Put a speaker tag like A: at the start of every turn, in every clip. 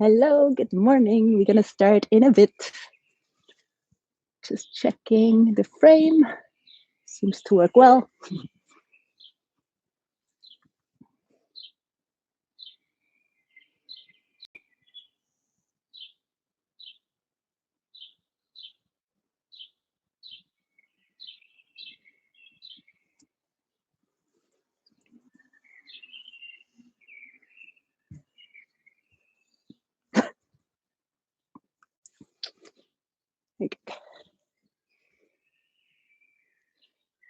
A: Hello, good morning. We're going to start in a bit. Just checking the frame. Seems to work well.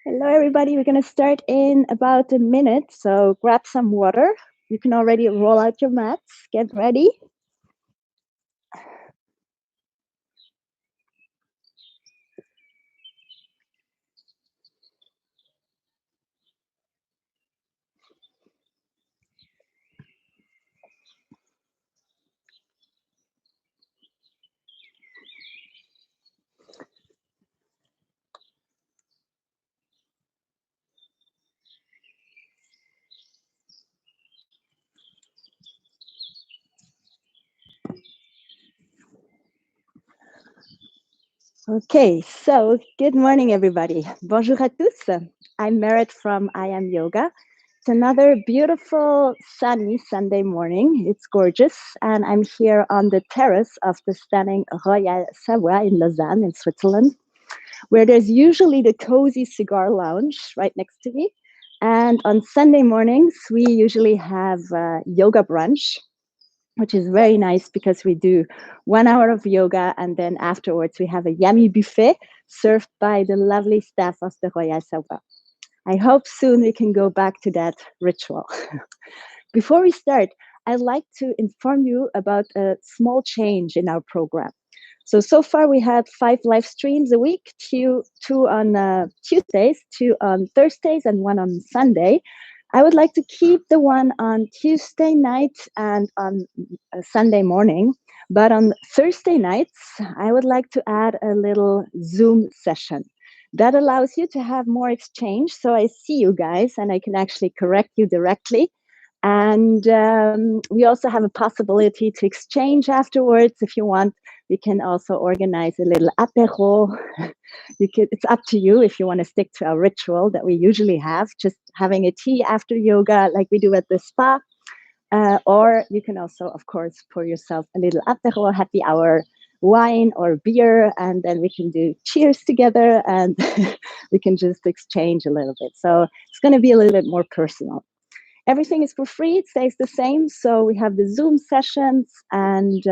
A: Hello, everybody. We're going to start in about a minute. So grab some water. You can already roll out your mats. Get ready. Okay, so good morning, everybody. Bonjour à tous. I'm Merit from I Am Yoga. It's another beautiful, sunny Sunday morning. It's gorgeous. And I'm here on the terrace of the stunning Royal Savoie in Lausanne, in Switzerland, where there's usually the cozy cigar lounge right next to me. And on Sunday mornings, we usually have yoga brunch, which is very nice because we do 1 hour of yoga and then afterwards we have a yummy buffet served by the lovely staff of the Royal Savoie. I hope soon we can go back to that ritual. Before we start, I'd like to inform you about a small change in our program. So far we had 5 live streams a week, two on Tuesdays, 2 on Thursdays, and 1 on Sunday. I would like to keep the one on Tuesday night and on Sunday morning. But on Thursday nights, I would like to add a little Zoom session. That allows you to have more exchange. So I see you guys and I can actually correct you directly. And we also have a possibility to exchange afterwards if you want. We can also organize a little apéro. It's up to you if you want to stick to our ritual that we usually have, just having a tea after yoga like we do at the spa. Or you can also, of course, pour yourself a little apéro, happy hour wine or beer, and then we can do cheers together and we can just exchange a little bit. So it's going to be a little bit more personal. Everything is for free. It stays the same. So we have the Zoom sessions and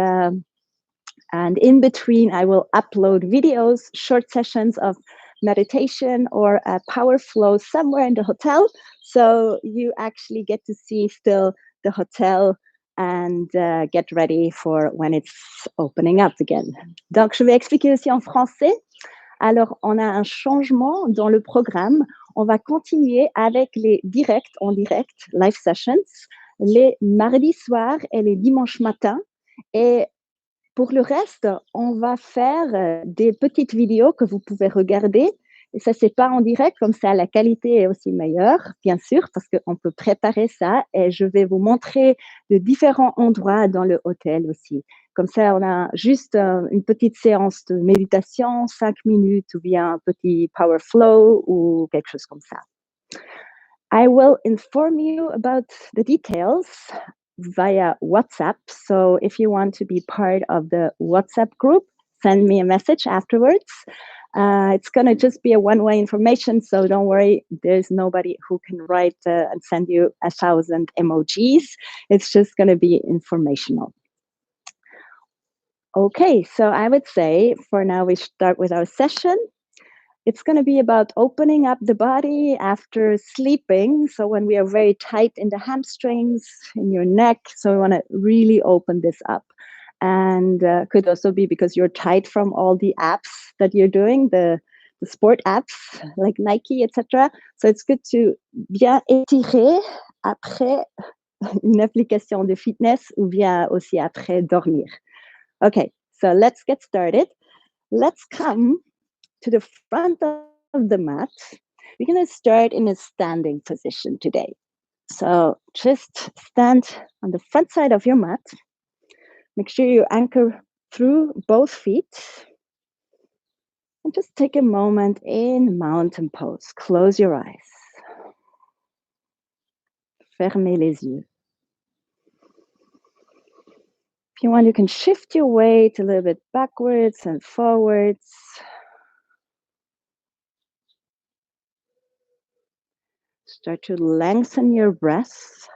A: in between, I will upload videos, short sessions of meditation or a power flow somewhere in the hotel. So you actually get to see still the hotel and get ready for when it's opening up again. Donc, je vais expliquer aussi en français. Alors, on a un changement dans le programme. On va continuer avec les directs en direct, live sessions, les mardis soirs et les dimanches matins. Et pour le reste, on va faire des petites vidéos que vous pouvez regarder. Et ça, c'est pas en direct, comme ça, la qualité est aussi meilleure, bien sûr, parce qu'on peut préparer ça. Et je vais vous montrer de différents endroits dans le hôtel aussi. Comme ça, on a juste une petite séance de méditation, 5 minutes, ou bien un petit power flow, ou quelque chose comme ça. I will inform you about the details via WhatsApp. So if you want to be part of the WhatsApp group, send me a message afterwards. It's going to just be a one-way information, so don't worry. There's nobody who can write and send you 1,000 emojis. It's just going to be informational. Okay, so I would say for now we start with our session. It's going to be about opening up the body after sleeping. So when we are very tight in the hamstrings, in your neck, so we want to really open this up. And could also be because you're tight from all the apps that you're doing, the sport apps like Nike, etc. So it's good to bien étirer après une application de fitness ou bien aussi après dormir. Okay, so let's get started. Let's come to the front of the mat. We're going to start in a standing position today. So just stand on the front side of your mat. Make sure you anchor through both feet. And just take a moment in mountain pose. Close your eyes. Fermez les yeux. If you want, you can shift your weight a little bit backwards and forwards. Start to lengthen your breath.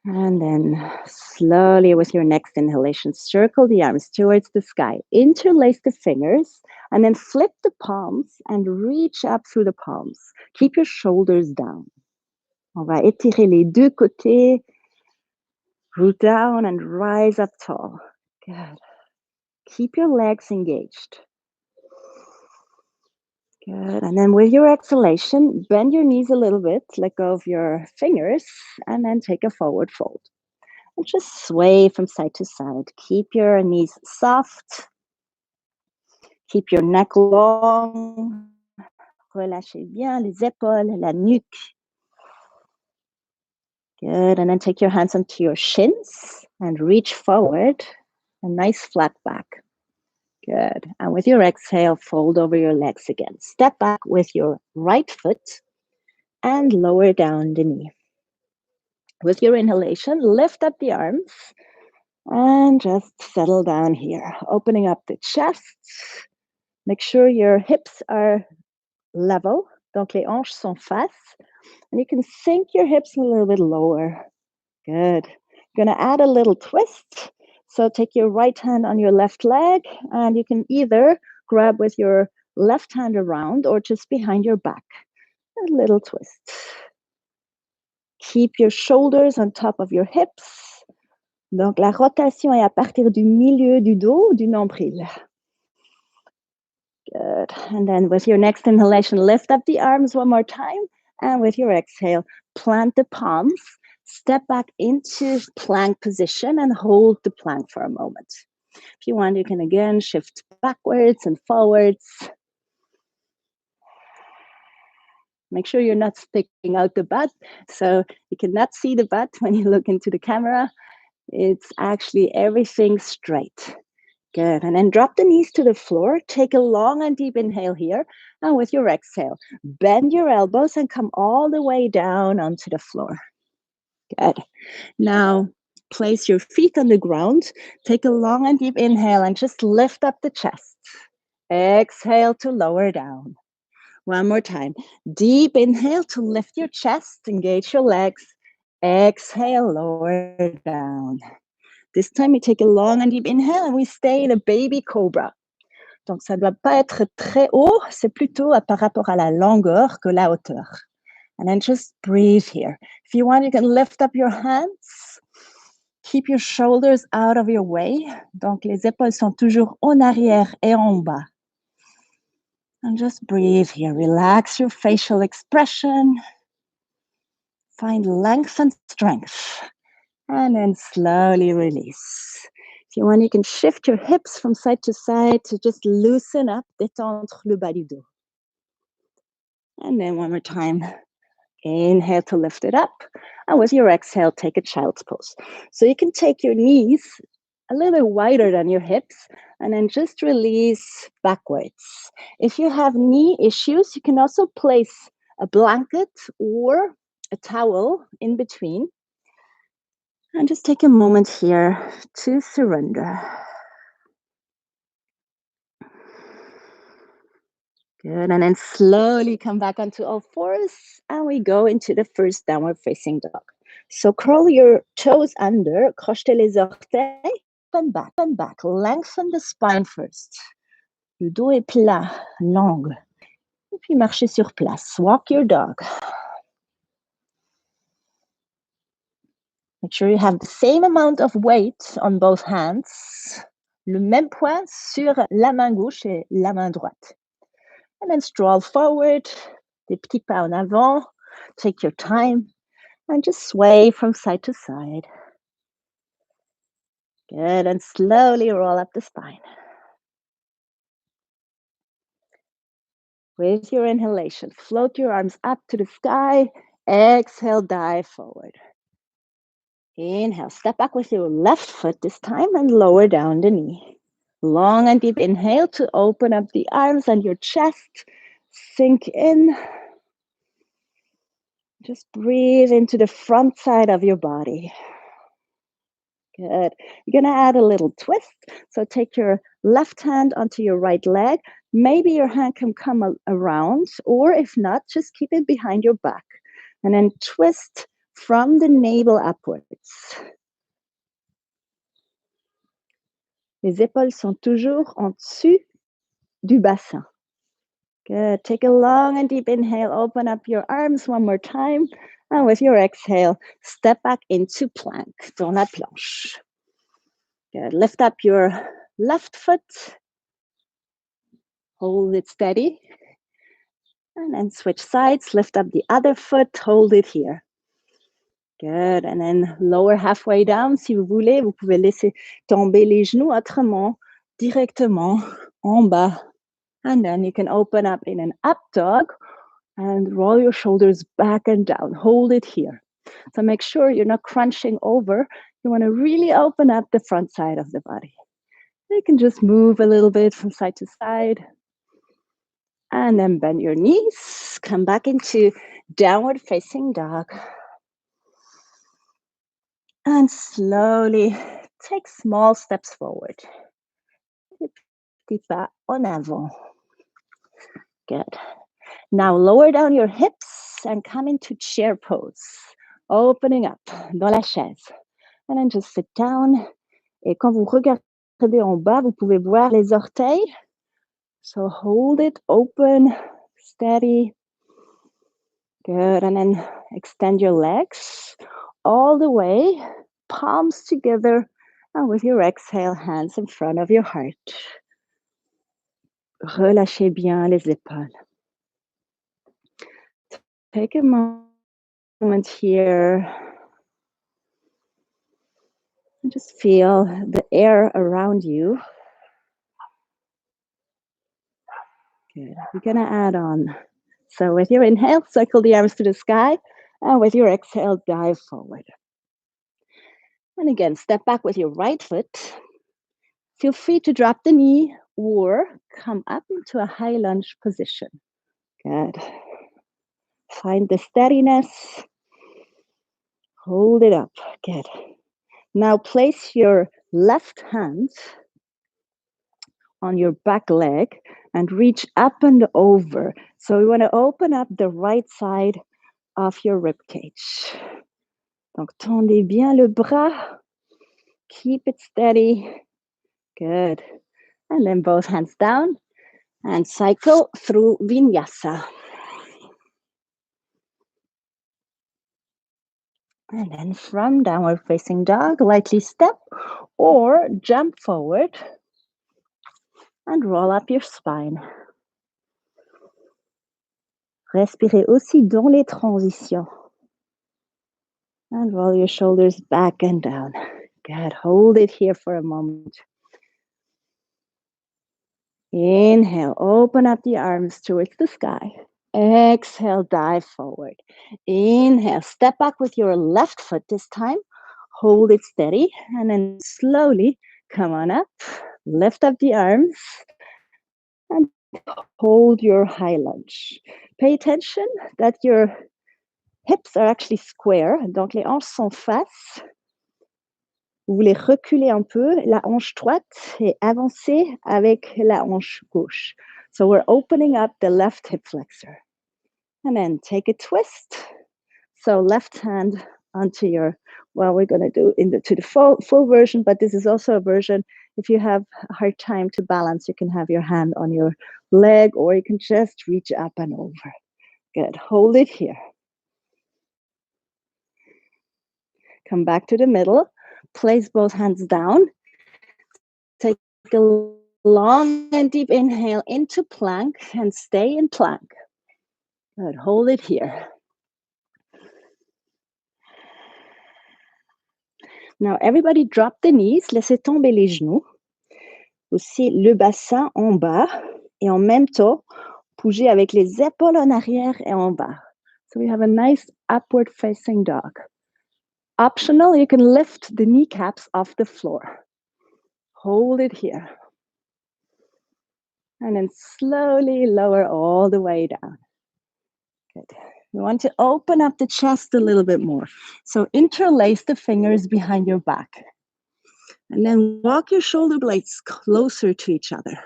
A: And then slowly with your next inhalation, circle the arms towards the sky. Interlace the fingers and then flip the palms and reach up through the palms. Keep your shoulders down. On va étirer les deux côtés. Root down and rise up tall. Good. Keep your legs engaged. Good. And then with your exhalation, bend your knees a little bit, let go of your fingers, and then take a forward fold. And just sway from side to side. Keep your knees soft. Keep your neck long. Relâchez bien les épaules, la nuque. Good. And then take your hands onto your shins and reach forward. A nice flat back. Good. And with your exhale, fold over your legs again. Step back with your right foot and lower down the knee. With your inhalation, lift up the arms and just settle down here. Opening up the chest. Make sure your hips are level. Donc les hanches sont face. And you can sink your hips a little bit lower. Good. Gonna add a little twist. So take your right hand on your left leg and you can either grab with your left hand around or just behind your back. A little twist. Keep your shoulders on top of your hips. Donc la rotation est à partir du milieu du dos, du nombril. Good. And then with your next inhalation, lift up the arms one more time. And with your exhale, plant the palms. Step back into plank position and hold the plank for a moment. If you want, you can again shift backwards and forwards. Make sure you're not sticking out the butt. So you cannot see the butt when you look into the camera. It's actually everything straight. Good. And then drop the knees to the floor. Take a long and deep inhale here. And with your exhale, bend your elbows and come all the way down onto the floor. Good. Now, place your feet on the ground. Take a long and deep inhale and just lift up the chest. Exhale to lower down. One more time. Deep inhale to lift your chest, engage your legs. Exhale, lower down. This time, you take a long and deep inhale and we stay in a baby cobra. Donc, ça ne doit pas être très haut, c'est plutôt par rapport à la longueur que la hauteur. And then just breathe here. If you want, you can lift up your hands. Keep your shoulders out of your way. Donc, les épaules sont toujours en arrière et en bas. And just breathe here. Relax your facial expression. Find length and strength. And then slowly release. If you want, you can shift your hips from side to side to just loosen up, détendre le bas du dos. And then one more time. Inhale to lift it up. And with your exhale, take a child's pose. So you can take your knees a little bit wider than your hips and then just release backwards. If you have knee issues, you can also place a blanket or a towel in between. And just take a moment here to surrender. Good. And then slowly come back onto all fours. And we go into the first downward facing dog. So curl your toes under, crochetez les orteils, and back. Lengthen the spine first. Le dos est plat, long. Et puis marchez sur place. Walk your dog. Make sure you have the same amount of weight on both hands. Le même poids sur la main gauche et la main droite. And then stroll forward, des petits pas en avant. Take your time and just sway from side to side. Good, and slowly roll up the spine. With your inhalation, float your arms up to the sky. Exhale, dive forward. Inhale, step back with your left foot this time and lower down the knee. Long and deep inhale to open up the arms and your chest. Sink in. Just breathe into the front side of your body. Good. You're going to add a little twist. So take your left hand onto your right leg. Maybe your hand can come around, or if not, just keep it behind your back. And then twist from the navel upwards. Les épaules sont toujours en dessous du bassin. Good. Take a long and deep inhale. Open up your arms one more time. And with your exhale, step back into plank, dans la planche. Good. Lift up your left foot. Hold it steady. And then switch sides. Lift up the other foot. Hold it here. Good. And then lower halfway down. Si vous voulez, vous pouvez laisser tomber les genoux autrement, directement en bas. And then you can open up in an up dog and roll your shoulders back and down. Hold it here. So make sure you're not crunching over. You want to really open up the front side of the body. You can just move a little bit from side to side. And then bend your knees. Come back into downward facing dog. And slowly take small steps forward. Petit pas en avant. Good. Now lower down your hips and come into chair pose. Opening up dans la chaise. And then just sit down. Et quand vous regardez en bas, vous pouvez voir les orteils. So hold it open, steady. Good. And then extend your legs all the way, palms together. And with your exhale, hands in front of your heart. Relâchez bien les épaules. Take a moment here. And just feel the air around you. Good. We're going to add on. So with your inhale, circle the arms to the sky. And with your exhale, dive forward. And again, step back with your right foot. Feel free to drop the knee or come up into a high lunge position. Good. Find the steadiness. Hold it up. Good. Now place your left hand on your back leg and reach up and over. So we want to open up the right side of your rib cage. Donc tendez bien le bras. Keep it steady. Good. And then both hands down and cycle through vinyasa. And then from downward facing dog, lightly step or jump forward and roll up your spine. Respirez aussi dans les transitions. And roll your shoulders back and down. Good. Hold it here for a moment. Inhale, open up the arms towards the sky. Exhale, dive forward. Inhale, step back with your left foot this time. Hold it steady. And then slowly come on up. Lift up the arms. And hold your high lunge. Pay attention that your hips are actually square. Donc les hanches sont face. Vous voulez reculer un peu la hanche droite et avancer avec la hanche gauche. So we're opening up the left hip flexor. And then take a twist. So left hand onto your, well, we're going to do to the full version, but this is also a version. If you have a hard time to balance, you can have your hand on your leg or you can just reach up and over. Good. Hold it here. Come back to the middle. Place both hands down. Take a long and deep inhale into plank and stay in plank. Good. Hold it here. Now, everybody drop the knees. Laissez tomber les genoux. Aussi le bassin en bas. Et en même temps, bougez avec les épaules en arrière et en bas. So we have a nice upward facing dog. Optional, you can lift the kneecaps off the floor. Hold it here. And then slowly lower all the way down. Good. You want to open up the chest a little bit more. So interlace the fingers behind your back. And then walk your shoulder blades closer to each other.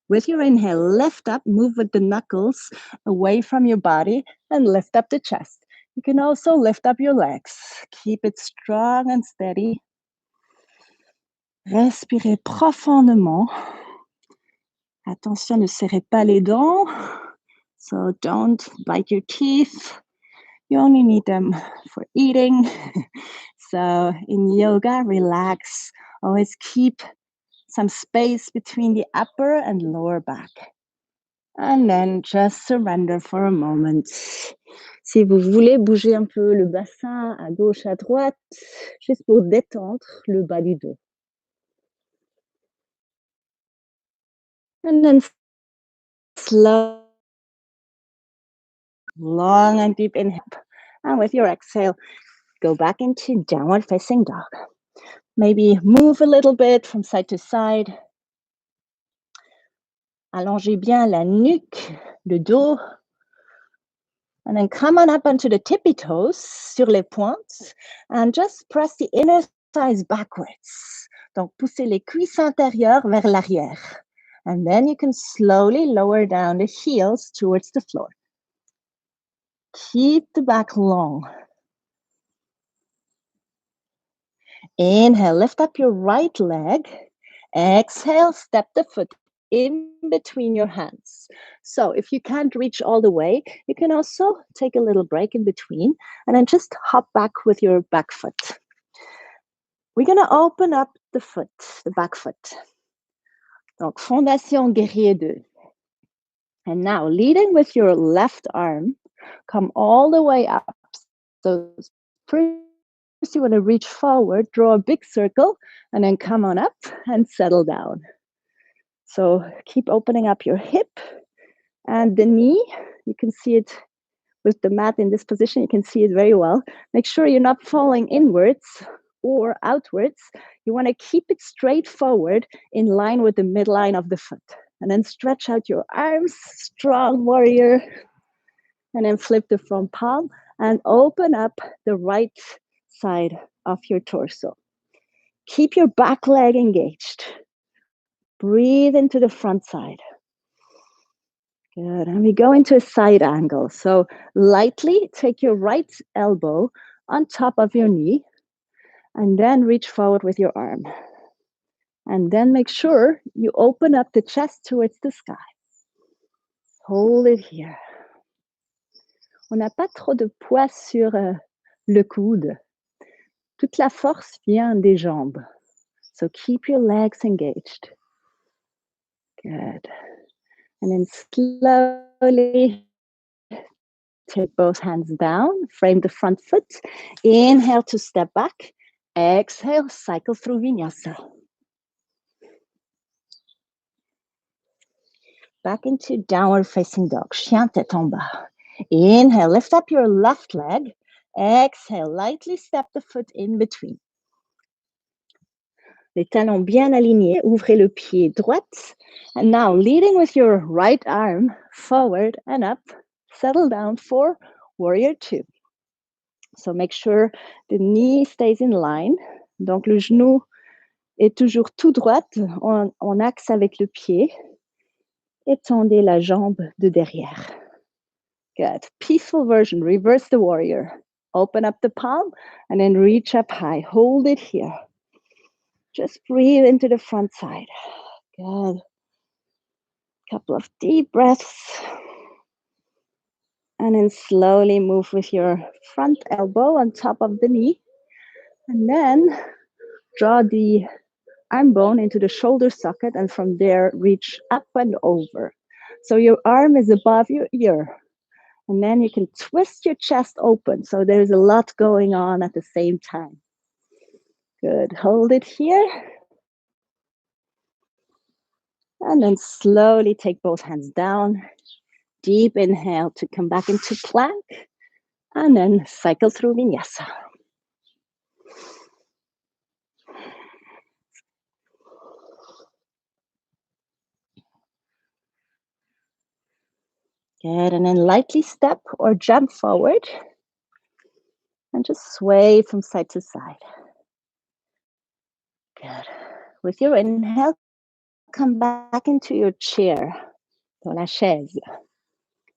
A: With your inhale, lift up, move with the knuckles away from your body and lift up the chest. You can also lift up your legs. Keep it strong and steady. Respirez profondément. Attention, ne serrez pas les dents. So don't bite your teeth. You only need them for eating. So in yoga, relax. Always keep some space between the upper and lower back. And then just surrender for a moment. Si vous voulez bouger un peu le bassin à gauche, à droite, juste pour détendre le bas du dos. And then slow, long and deep inhale. And with your exhale, go back into downward facing dog. Maybe move a little bit from side to side. Allongez bien la nuque, le dos. And then come on up onto the tippy toes, sur les pointes, and just press the inner thighs backwards. Donc, poussez les cuisses intérieures vers l'arrière. And then you can slowly lower down the heels towards the floor. Keep the back long. Inhale, lift up your right leg. Exhale, step the foot in between your hands. So if you can't reach all the way, you can also take a little break in between and then just hop back with your back foot. We're going to open up the foot, the back foot. Donc, Fondation Guerrier 2. And now, leading with your left arm, come all the way up. So first you want to reach forward, draw a big circle, and then come on up and settle down. So keep opening up your hip and the knee. You can see it with the mat in this position. You can see it very well. Make sure you're not falling inwards or outwards. You want to keep it straight forward in line with the midline of the foot. And then stretch out your arms, strong warrior. And then flip the front palm and open up the right side of your torso. Keep your back leg engaged. Breathe into the front side. Good. And we go into a side angle. So lightly take your right elbow on top of your knee and then reach forward with your arm. And then make sure you open up the chest towards the sky. Hold it here. On n'a pas trop de poids sur le coude. Toute la force vient des jambes. So keep your legs engaged. Good. And then slowly take both hands down, frame the front foot. Inhale to step back. Exhale, cycle through vinyasa. Back into downward facing dog, chien tête en bas. Inhale, lift up your left leg. Exhale, lightly step the foot in between. Les talons bien alignés, ouvrez le pied droite. And now leading with your right arm forward and up, settle down for warrior 2. So make sure the knee stays in line. Donc le genou est toujours tout droit, en axe avec le pied. Étendez la jambe de derrière. Good. Peaceful version, reverse the warrior. Open up the palm and then reach up high. Hold it here. Just breathe into the front side. Good. Couple of deep breaths. And then slowly move with your front elbow on top of the knee. And then draw the arm bone into the shoulder socket and from there reach up and over. So your arm is above your ear. And then you can twist your chest open. So there's a lot going on at the same time. Good. Hold it here. And then slowly take both hands down. Deep inhale to come back into plank. And then cycle through vinyasa. Good, and then lightly step or jump forward and just sway from side to side. Good. With your inhale, come back into your chair, dans la chaise.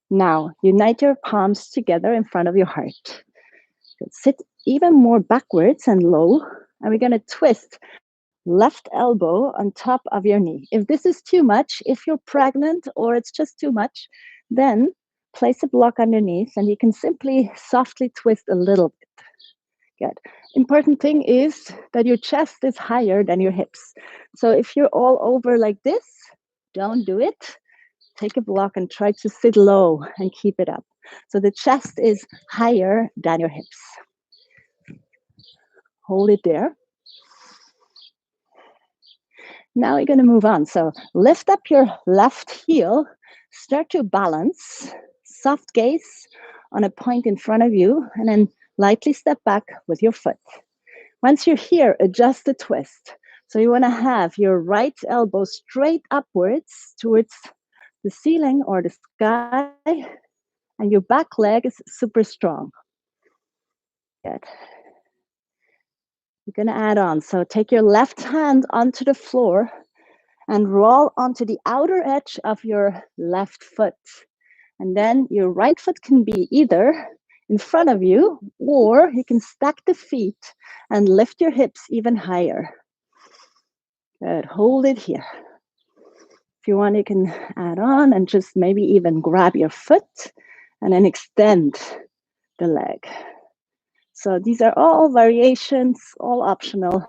A: Now, unite your palms together in front of your heart. Good. Sit even more backwards and low, and we're going to twist left elbow on top of your knee. If this is too much, if you're pregnant or it's just too much, then place a block underneath and you can simply softly twist a little bit. Good. Important thing is that your chest is higher than your hips. So if you're all over like this, don't do it. Take a block and try to sit low and keep it up. So the chest is higher than your hips. Hold it there. Now we're going to move on. So lift up your left heel, start to balance, soft gaze on a point in front of you, and then lightly step back with your foot. Once you're here, adjust the twist. So you want to have your right elbow straight upwards towards the ceiling or the sky, and your back leg is super strong. Good. You're going to add on. So take your left hand onto the floor and roll onto the outer edge of your left foot. And then your right foot can be either in front of you, or you can stack the feet and lift your hips even higher. Good, hold it here. If you want, you can add on and just maybe even grab your foot and then extend the leg. So these are all variations, all optional.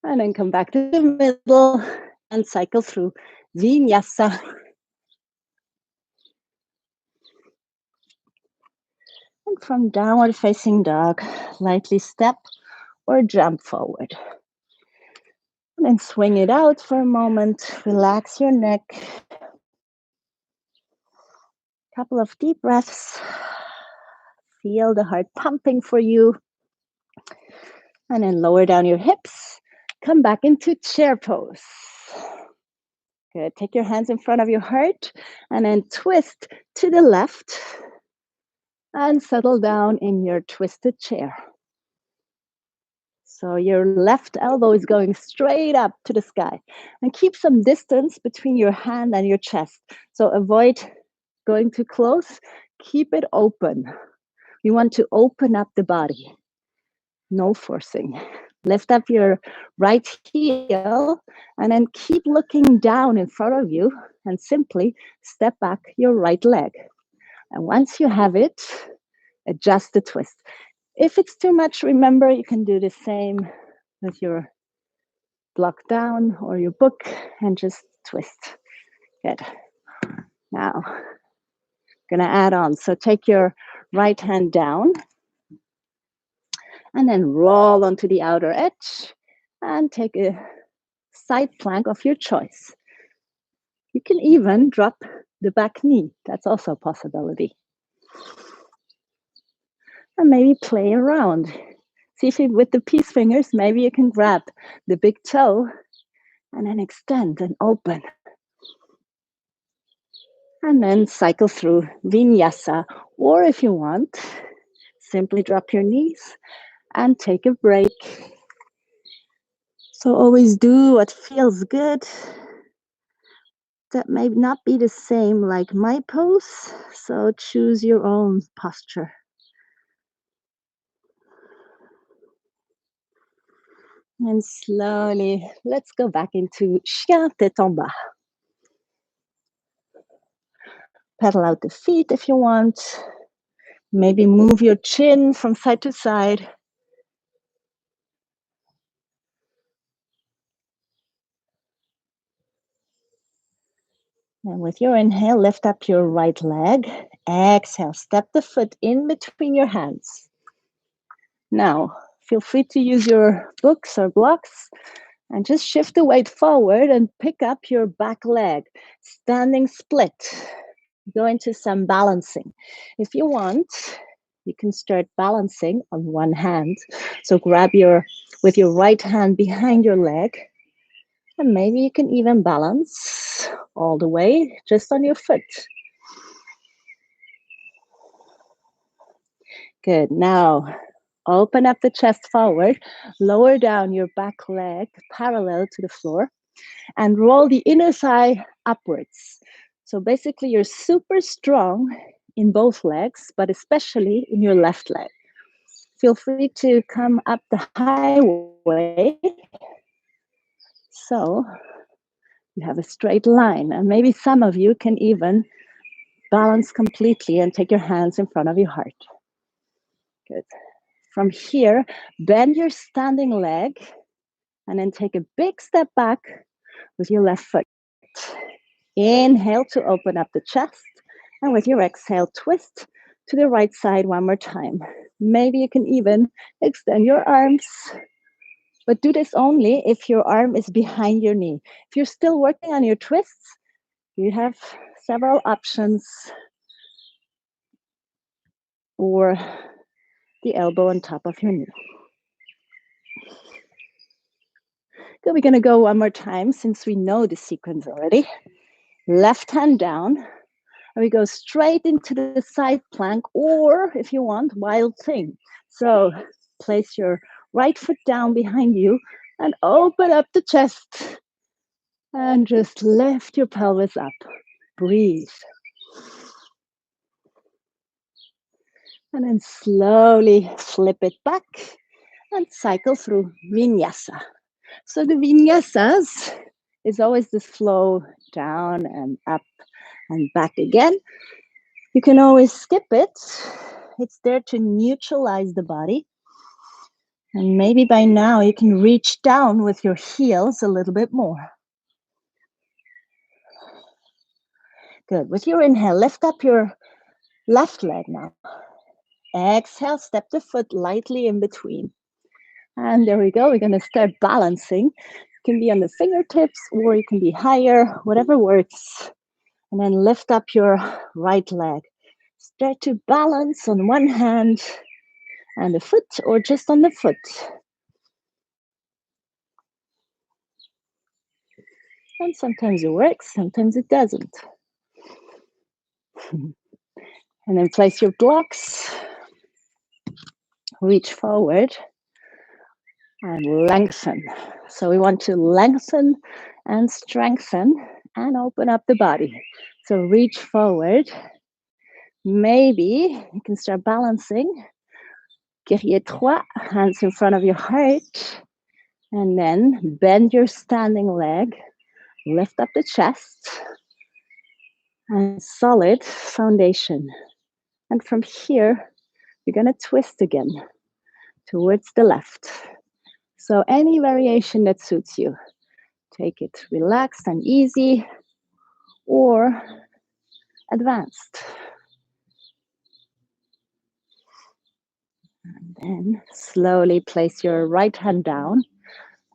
A: And then come back to the middle and cycle through Vinyasa. And from downward facing dog, lightly step or jump forward. And then swing it out for a moment. Relax your neck. Couple of deep breaths. Feel the heart pumping for you. And then lower down your hips. Come back into chair pose. Good. Take your hands in front of your heart and then twist to the left and settle down in your twisted chair. So your left elbow is going straight up to the sky, and keep some distance between your hand and your chest. So avoid going too close, keep it open. You want to open up the body, no forcing. Lift up your right heel and then keep looking down in front of you and simply step back your right leg. And once you have it, adjust the twist. If it's too much, remember you can do the same with your block down or your book and just twist. Good. Now, gonna add on. So take your right hand down and then roll onto the outer edge and take a side plank of your choice. You can even drop the back knee. That's also a possibility. And maybe play around. See if you, with the peace fingers, maybe you can grab the big toe and then extend and open. And then cycle through Vinyasa. Or if you want, simply drop your knees and take a break. So always do what feels good. That may not be the same like my pose, so choose your own posture. And slowly, let's go back into Chien tête en bas. Pedal out the feet if you want. Maybe move your chin from side to side. And with your inhale, lift up your right leg. Exhale, step the foot in between your hands. Now, feel free to use your books or blocks and just shift the weight forward and pick up your back leg. Standing split. Go into some balancing. If you want, you can start balancing on one hand. So grab with your right hand behind your leg. And maybe you can even balance all the way just on your foot. Good. Now, open up the chest forward, lower down your back leg parallel to the floor, and roll the inner thigh upwards. So basically, you're super strong in both legs, but especially in your left leg. Feel free to come up the highway. So you have a straight line. And maybe some of you can even balance completely and take your hands in front of your heart. Good. From here, bend your standing leg and then take a big step back with your left foot. Inhale to open up the chest. And with your exhale, twist to the right side one more time. Maybe you can even extend your arms, but do this only if your arm is behind your knee. If you're still working on your twists, you have several options, or the elbow on top of your knee. Good, we're gonna go one more time since we know the sequence already. Left hand down, and we go straight into the side plank, or if you want, wild thing. So place your right foot down behind you and open up the chest and just lift your pelvis up. Breathe. And then slowly flip it back and cycle through vinyasa. So the vinyasas is always the flow down and up and back again. You can always skip it. It's there to neutralize the body. And maybe by now you can reach down with your heels a little bit more. Good. With your inhale, lift up your left leg now. Exhale, step the foot lightly in between. And there we go. We're going to start balancing. You can be on the fingertips or you can be higher, whatever works. And then lift up your right leg. Start to balance on one hand and the foot or just on the foot. And sometimes it works, sometimes it doesn't. And then place your blocks. Reach forward and lengthen. So we want to lengthen and strengthen and open up the body. So reach forward. Maybe you can start balancing. Guerrier trois, hands in front of your heart. And then bend your standing leg. Lift up the chest. And solid foundation. And from here, you're going to twist again towards the left. So any variation that suits you. Take it relaxed and easy or advanced. And then slowly place your right hand down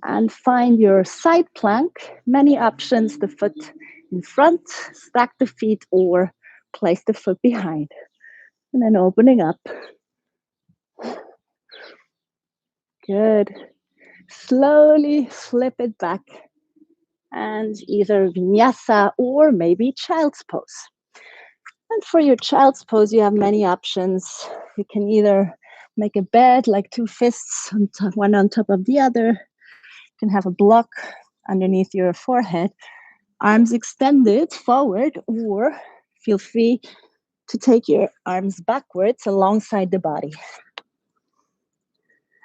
A: and find your side plank. Many options, the foot in front, stack the feet or place the foot behind. And then opening up. Good. Slowly flip it back and either vinyasa or maybe child's pose. And for your child's pose, you have many options. You can either make a bed like two fists, one on top of the other. You can have a block underneath your forehead, arms extended forward, or feel free to take your arms backwards alongside the body.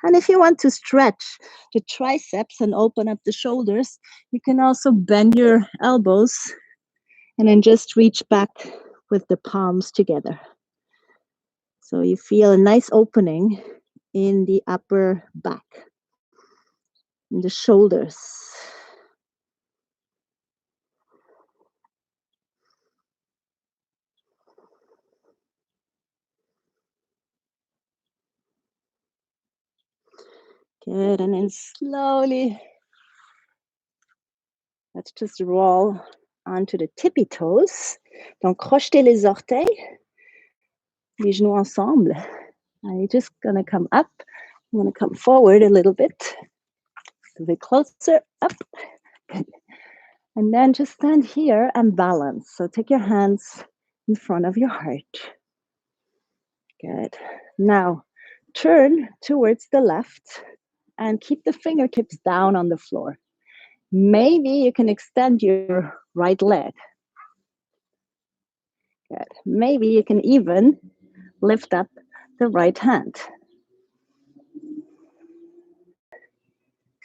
A: And if you want to stretch the triceps and open up the shoulders, you can also bend your elbows and then just reach back with the palms together. So you feel a nice opening in the upper back, in the shoulders. Good, and then slowly, let's just roll onto the tippy toes. Donc, crochetez les orteils, les genoux ensemble. And you're just gonna come up. I'm gonna come forward a little bit closer, up. Good. And then just stand here and balance. So take your hands in front of your heart. Good. Now, turn towards the left and keep the fingertips down on the floor. Maybe you can extend your right leg. Good. Maybe you can even lift up the right hand.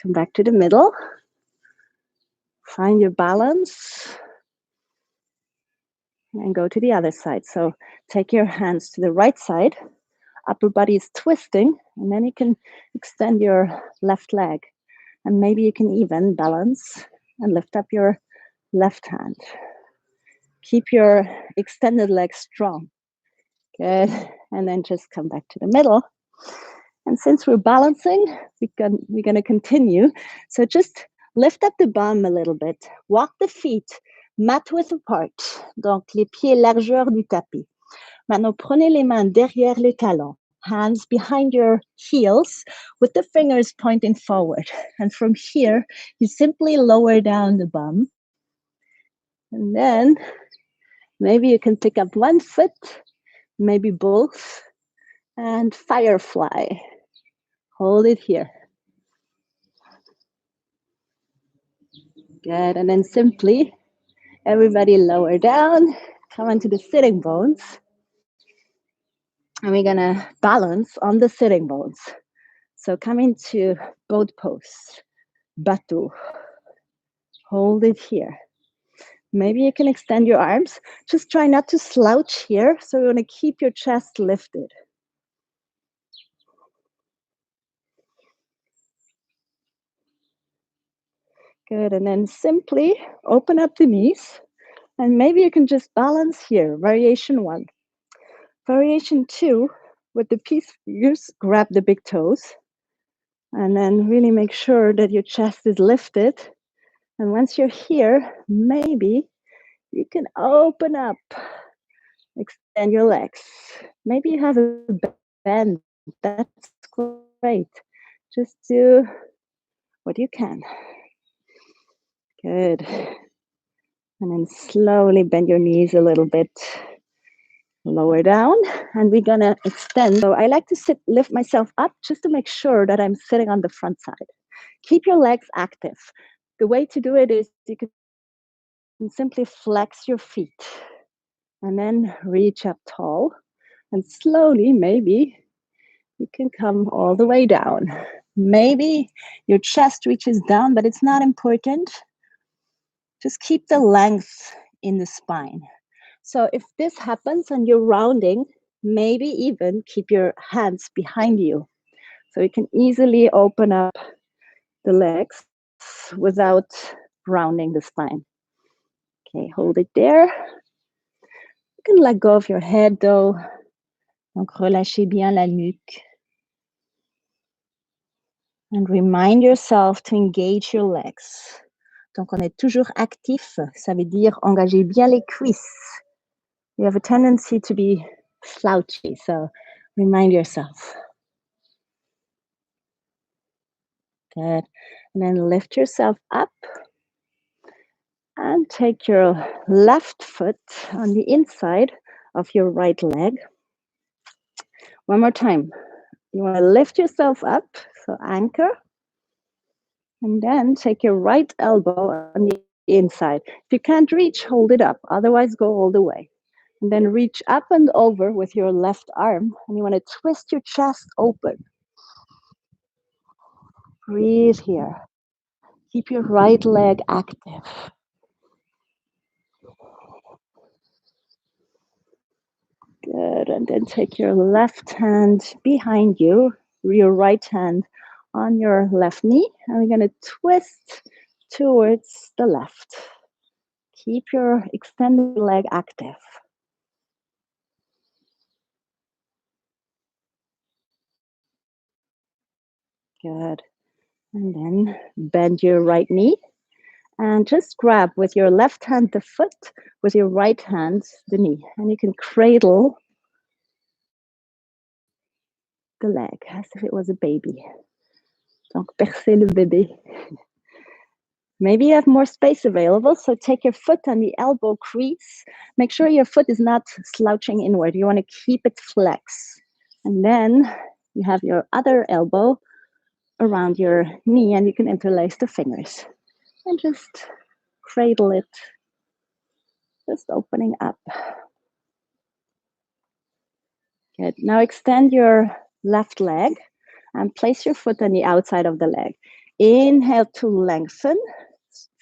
A: Come back to the middle. Find your balance. And go to the other side. So take your hands to the right side. Upper body is twisting. And then you can extend your left leg. And maybe you can even balance and lift up your left hand. Keep your extended leg strong. Good. And then just come back to the middle. And since we're balancing, we're going to continue. So just lift up the bum a little bit. Walk the feet mat width apart. Donc, les pieds largeur du tapis. Maintenant, prenez les mains derrière les talons. Hands behind your heels with the fingers pointing forward. And from here, you simply lower down the bum. And then maybe you can pick up one foot, maybe both, and firefly. Hold it here. Good. And then simply, everybody lower down, come onto the sitting bones. And we're going to balance on the sitting bones. So come into boat pose, bateau. Hold it here. Maybe you can extend your arms. Just try not to slouch here. So you want to keep your chest lifted. Good. And then simply open up the knees. And maybe you can just balance here. Variation 1. Variation 2, with the peace fingers, grab the big toes. And then really make sure that your chest is lifted. And once you're here, maybe you can open up, extend your legs. Maybe you have a bend. That's great. Just do what you can. Good. And then slowly bend your knees a little bit. Lower down, and we're gonna extend. So I like to lift myself up just to make sure that I'm sitting on the front side. Keep your legs active. The way to do it is you can simply flex your feet and then reach up tall, and slowly maybe you can come all the way down. Maybe your chest reaches down, but it's not important. Just keep the length in the spine. So if this happens and you're rounding, maybe even keep your hands behind you. So you can easily open up the legs without rounding the spine. Okay, hold it there. You can let go of your head though. Donc relâchez bien la nuque. And remind yourself to engage your legs. Donc on est toujours actif, ça veut dire engager bien les cuisses. You have a tendency to be slouchy, so remind yourself. Good. And then lift yourself up and take your left foot on the inside of your right leg. One more time. You want to lift yourself up, so anchor. And then take your right elbow on the inside. If you can't reach, hold it up. Otherwise, go all the way. And then reach up and over with your left arm. And you want to twist your chest open. Breathe here. Keep your right leg active. Good. And then take your left hand behind you, your right hand on your left knee. And we're going to twist towards the left. Keep your extended leg active. Good. And then bend your right knee. And just grab with your left hand the foot, with your right hand the knee. And you can cradle the leg as if it was a baby. Donc, percer le bébé. Maybe you have more space available, so take your foot on the elbow crease. Make sure your foot is not slouching inward. You want to keep it flexed. And then you have your other elbow around your knee and you can interlace the fingers and just cradle it, just opening up. Good. Now extend your left leg and place your foot on the outside of the leg. Inhale to lengthen,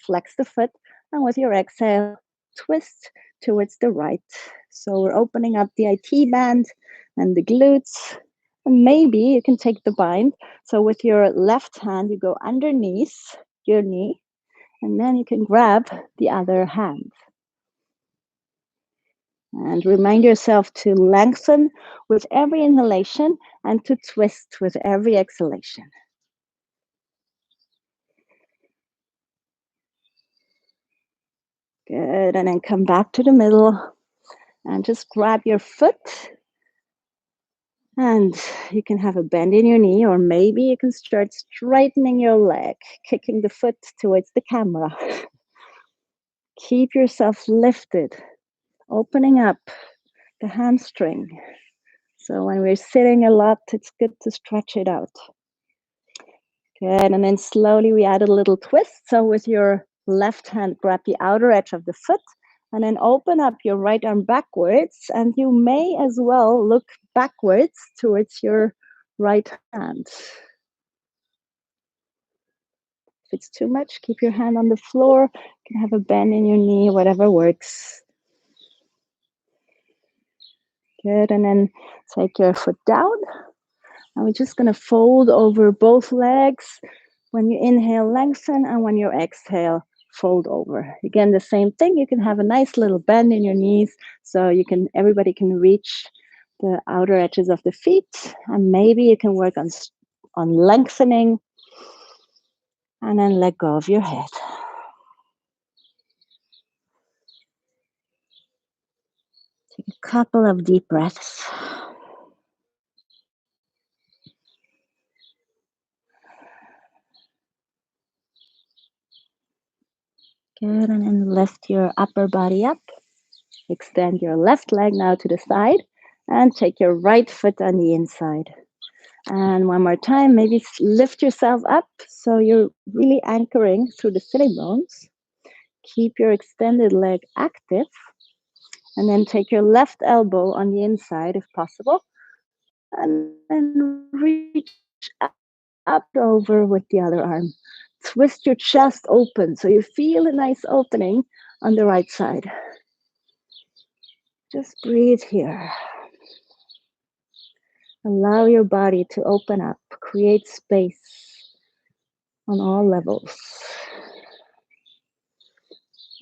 A: flex the foot, and with your exhale, twist towards the right. So we're opening up the IT band and the glutes. And maybe you can take the bind. So with your left hand, you go underneath your knee, and then you can grab the other hand. And remind yourself to lengthen with every inhalation and to twist with every exhalation. Good, and then come back to the middle and just grab your foot. And you can have a bend in your knee, or maybe you can start straightening your leg, kicking the foot towards the camera. Keep yourself lifted, opening up the hamstring. So when we're sitting a lot, it's good to stretch it out. Good, and then slowly we add a little twist. So with your left hand, grab the outer edge of the foot and then open up your right arm backwards. And you may as well look backwards towards your right hand. If it's too much, keep your hand on the floor. You can have a bend in your knee, whatever works. Good, and then take your foot down. And we're just gonna fold over both legs. When you inhale, lengthen, and when you exhale, fold over. Again, the same thing. You can have a nice little bend in your knees, so everybody can reach the outer edges of the feet, and maybe you can work on lengthening, and then let go of your head. Take a couple of deep breaths. Good, and then lift your upper body up. Extend your left leg now to the side, and take your right foot on the inside. And one more time, maybe lift yourself up so you're really anchoring through the sitting bones. Keep your extended leg active. And then take your left elbow on the inside if possible. And then reach up over with the other arm. Twist your chest open so you feel a nice opening on the right side. Just breathe here. Allow your body to open up, create space on all levels.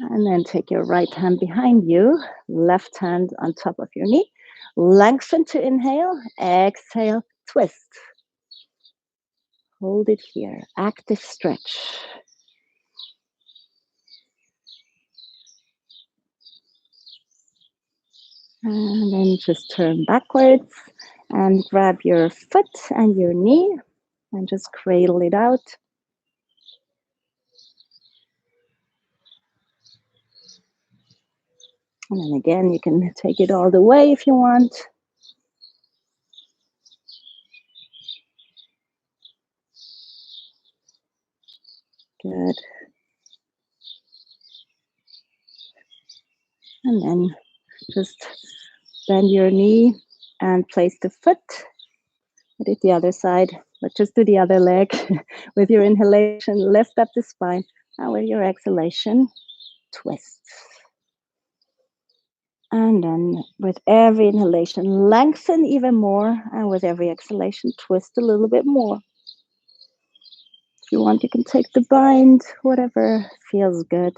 A: And then take your right hand behind you, left hand on top of your knee. Lengthen to inhale, exhale, twist. Hold it here, active stretch. And then just turn backwards and grab your foot and your knee and just cradle it out. And then again, you can take it all the way if you want. Good. And then just bend your knee and place the foot. I did the other side, but just do the other leg. With your inhalation, lift up the spine. And with your exhalation, twist. And then with every inhalation, lengthen even more. And with every exhalation, twist a little bit more. If you want, you can take the bind, whatever feels good.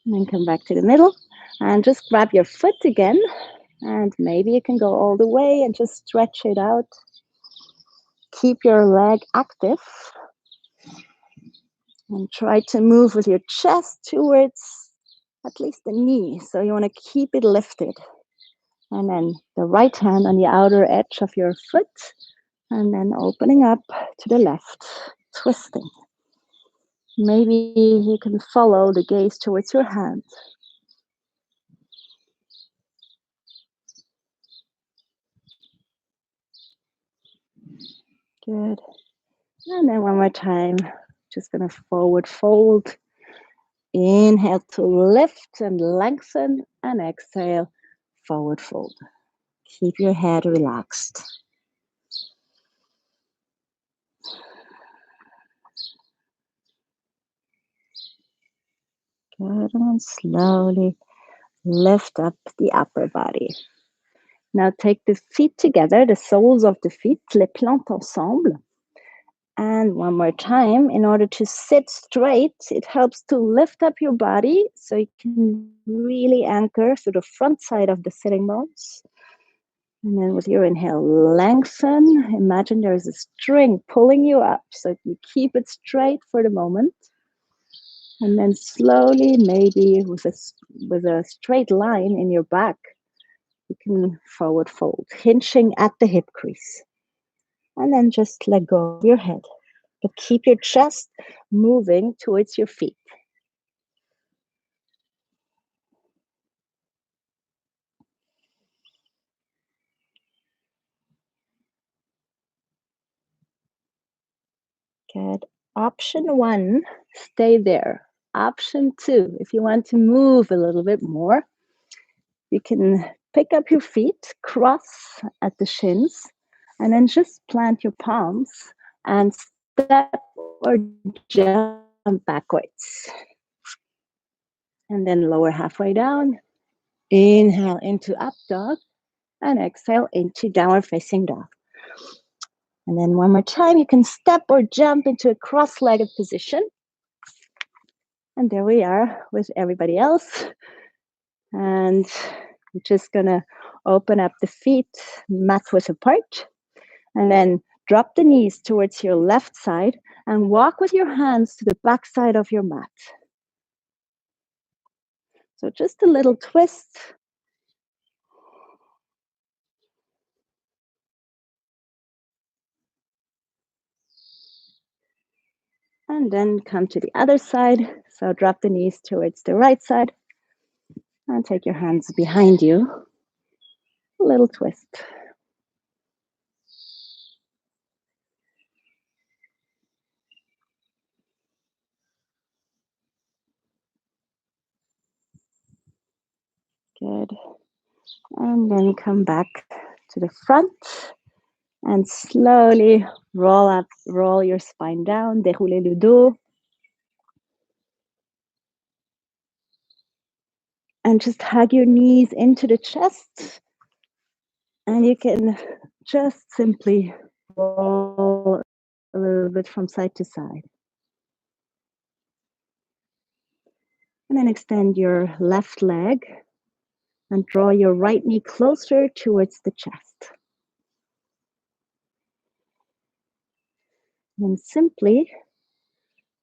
A: And then come back to the middle and just grab your foot again. And maybe you can go all the way and just stretch it out. Keep your leg active. And try to move with your chest towards at least the knee. So you want to keep it lifted. And then the right hand on the outer edge of your foot. And then opening up to the left, twisting. Maybe you can follow the gaze towards your hands. Good. And then one more time, just gonna forward fold. Inhale to lift and lengthen, and exhale, forward fold. Keep your head relaxed. Good, and slowly lift up the upper body. Now take the feet together, the soles of the feet, les plantes ensemble. And one more time, in order to sit straight, it helps to lift up your body so you can really anchor through the front side of the sitting bones. And then with your inhale, lengthen. Imagine there is a string pulling you up so you keep it straight for the moment. And then slowly, maybe with a straight line in your back, you can forward fold, hinging at the hip crease. And then just let go of your head. But keep your chest moving towards your feet. Good. Option 1, stay there. Option 2, if you want to move a little bit more, you can pick up your feet, cross at the shins, and then just plant your palms and step or jump backwards. And then lower halfway down. Inhale into up dog and exhale into downward facing dog. And then one more time, you can step or jump into a cross-legged position. And there we are with everybody else. And we're just gonna open up the feet, mat width apart. And then drop the knees towards your left side and walk with your hands to the back side of your mat. So just a little twist. And then come to the other side. So drop the knees towards the right side and take your hands behind you. A little twist. Good. And then come back to the front and slowly roll your spine down, dérouler le dos. And just hug your knees into the chest. And you can just simply roll a little bit from side to side. And then extend your left leg and draw your right knee closer towards the chest. And simply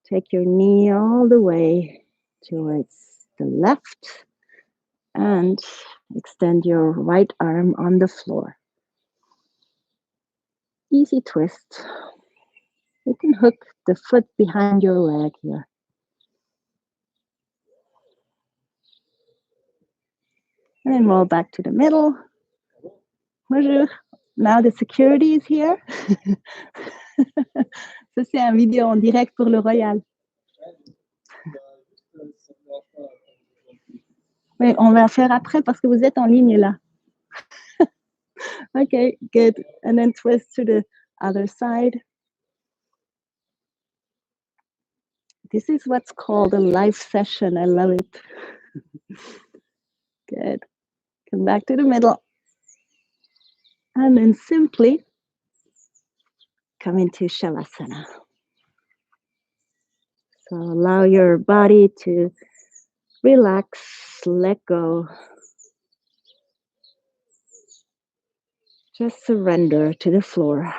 A: take your knee all the way towards the left and extend your right arm on the floor. Easy twist. You can hook the foot behind your leg here. And then roll back to the middle. Bonjour. Now the security is here. Ça, c'est un vidéo en direct pour le Royal. Oui, on va faire après parce que vous êtes en ligne là. Okay, good. And then twist to the other side. This is what's called a live session. I love it. Good. Come back to the middle. And then simply come into Shavasana. So allow your body to relax, let go. Just surrender to the floor.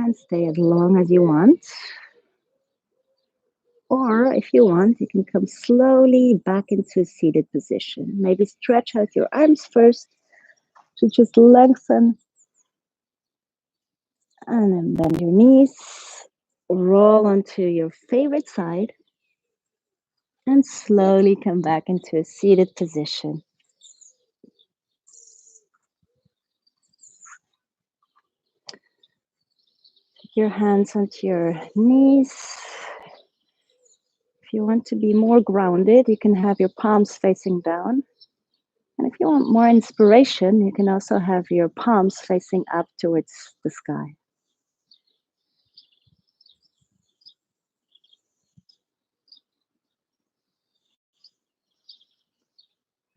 A: and stay as long as you want. Or if you want, you can come slowly back into a seated position. Maybe stretch out your arms first to just lengthen, and then bend your knees, roll onto your favorite side, and slowly come back into a seated position. Take your hands onto your knees. If you want to be more grounded, you can have your palms facing down. And if you want more inspiration, you can also have your palms facing up towards the sky.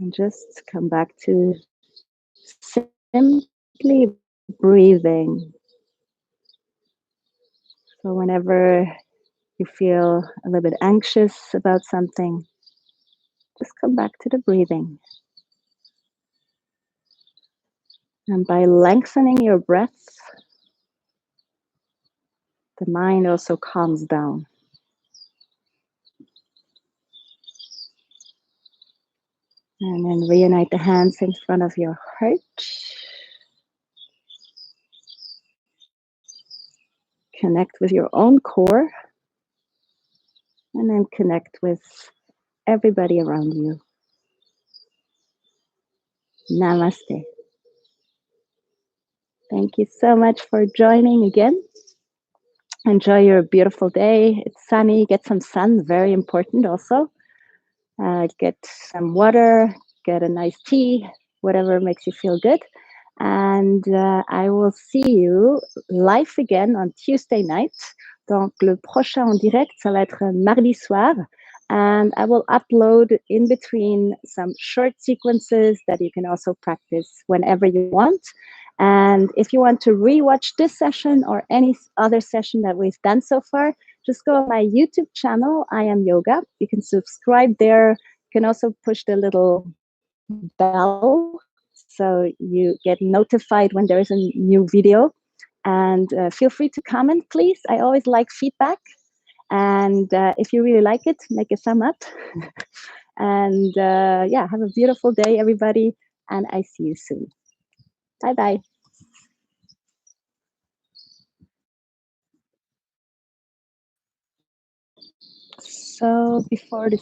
A: And just come back to simply breathing. So whenever you feel a little bit anxious about something, just come back to the breathing. And by lengthening your breath, the mind also calms down. And then reunite the hands in front of your heart. Connect with your own core. And then connect with everybody around you. Namaste. Thank you so much for joining again. Enjoy your beautiful day. It's sunny. Get some sun. Very important also. Get some water. Get a nice tea. Whatever makes you feel good. And I will see you live again on Tuesday night. Donc, le prochain en direct, ça va être mardi soir. And I will upload in between some short sequences that you can also practice whenever you want. And if you want to rewatch this session or any other session that we've done so far, just go on my YouTube channel, I Am Yoga. You can subscribe there. You can also push the little bell so you get notified when there is a new video. And feel free to comment, please. I always like feedback. And if you really like it, make a thumb up. And yeah, have a beautiful day, everybody. And I see you soon. Bye-bye. So before the